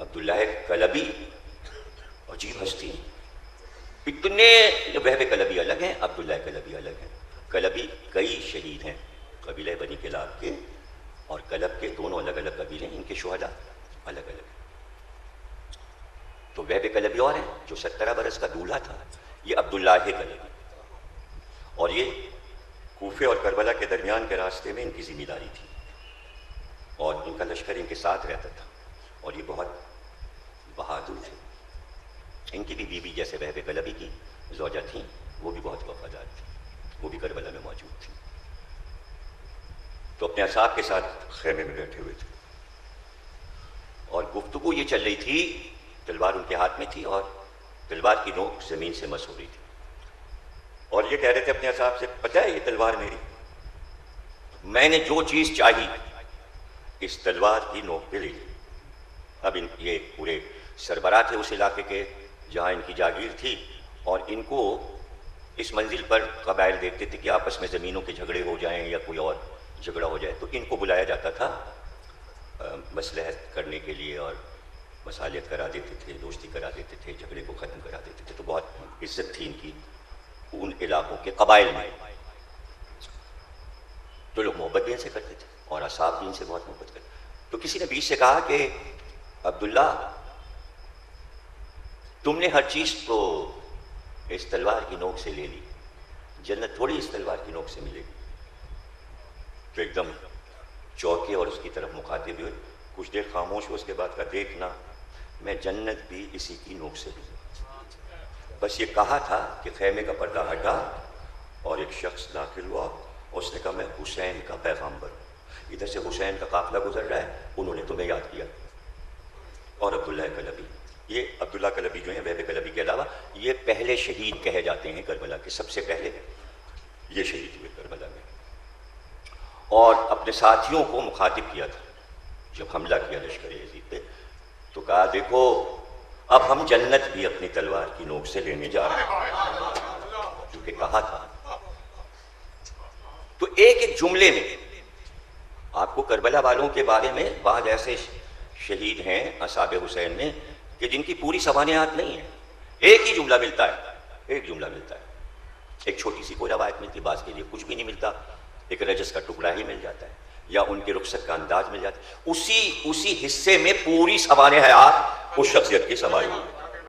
عبداللہ کلبی عجیب ہستی، اتنے وہب کلبی الگ ہیں، عبداللہ کلبی الگ ہیں۔ کلبی کئی شہید ہیں قبیلہ بنی کلاب کے، اور کلب کے دونوں الگ الگ قبیلے، ان کے شہداء الگ الگ ہیں۔ تو وہب کلبی اور ہیں جو 17 برس کا دولہا تھا، یہ عبداللہ کلبی، اور یہ کوفے اور کربلا کے درمیان کے راستے میں ان کی ذمہ داری تھی، اور ان کا لشکر ان کے ساتھ رہتا تھا، اور یہ بہت بہادر تھے۔ ان کی بھی بیوی جیسے وہب کلبی کی زوجہ تھیں، وہ بھی بہت وفادار تھیں، وہ بھی کربلا میں موجود تھیں۔ تو اپنے اصحاب کے ساتھ خیمے میں بیٹھے ہوئے تھے، اور گفتگو یہ چل رہی تھی، تلوار ان کے ہاتھ میں تھی اور تلوار کی نوک زمین سے مس ہو رہی تھی، اور یہ کہہ رہے تھے اپنے اصحاب سے، پتہ ہے یہ تلوار میری، میں نے جو چیز چاہی اس تلوار کی نوک پہ لے لی۔ اب ان یہ پورے سربراہ تھے اس علاقے کے جہاں ان کی جاگیر تھی، اور ان کو اس منزل پر قبائل دیکھتے تھے کہ آپس میں زمینوں کے جھگڑے ہو جائیں یا کوئی اور جھگڑا ہو جائے، تو ان کو بلایا جاتا تھا مصلحت کرنے کے لیے، اور مصالحت کرا دیتے تھے، دوستی کرا دیتے تھے، جھگڑے کو ختم کرا دیتے تھے۔ تو بہت عزت تھی ان کی ان علاقوں کے قبائل میں، تو لوگ محبت بھی ان سے کرتے تھے، اور اصحاب بھی ان سے بہت محبت کرتے۔ تو کسی نے بیچ سے کہا کہ عبداللہ، تم نے ہر چیز تو اس تلوار کی نوک سے لے لی، جنت تھوڑی اس تلوار کی نوک سے ملے گی۔ تو ایک دم چوکے اور اس کی طرف مخاطب ہوئے، کچھ دیر خاموش ہوئے، اس کے بعد کہا، دیکھنا میں جنت بھی اسی کی نوک سے لوں۔ بس یہ کہا تھا کہ خیمے کا پردہ ہٹا اور ایک شخص داخل ہوا، اور اس نے کہا، میں حسین کا پیغامبر ہوں، ادھر سے حسین کا قافلہ گزر رہا ہے، انہوں نے تمہیں یاد کیا۔ اور عبداللہ کلبی، یہ عبداللہ کلبی جو ہیں وہب کلبی کے علاوہ یہ پہلے شہید کہے جاتے ہیں کربلا کے، سب سے پہلے یہ شہید ہوئے کربلا میں، اور اپنے ساتھیوں کو مخاطب کیا تھا جب حملہ کیا لشکر یزید پہ، تو کہا، دیکھو اب ہم جنت بھی اپنی تلوار کی نوک سے لینے جا رہے ہیں، کیونکہ کہا تھا۔ تو ایک ایک جملے میں آپ کو کربلا والوں کے بارے میں بعض ایسے شہید ہیں اصحاب حسین میں کہ جن کی پوری سوانحات نہیں ہیں، ایک ہی جملہ ملتا ہے، ایک جملہ ملتا ہے، ایک چھوٹی سی کوئی روایت ملتی، بعض کے لیے کچھ بھی نہیں ملتا، ایک رجس کا ٹکڑا ہی مل جاتا ہے، یا ان کے رخصت کا انداز مل جاتا ہے، اسی حصے میں پوری سوانح حیات اس شخصیت کی سمائی ہوئی۔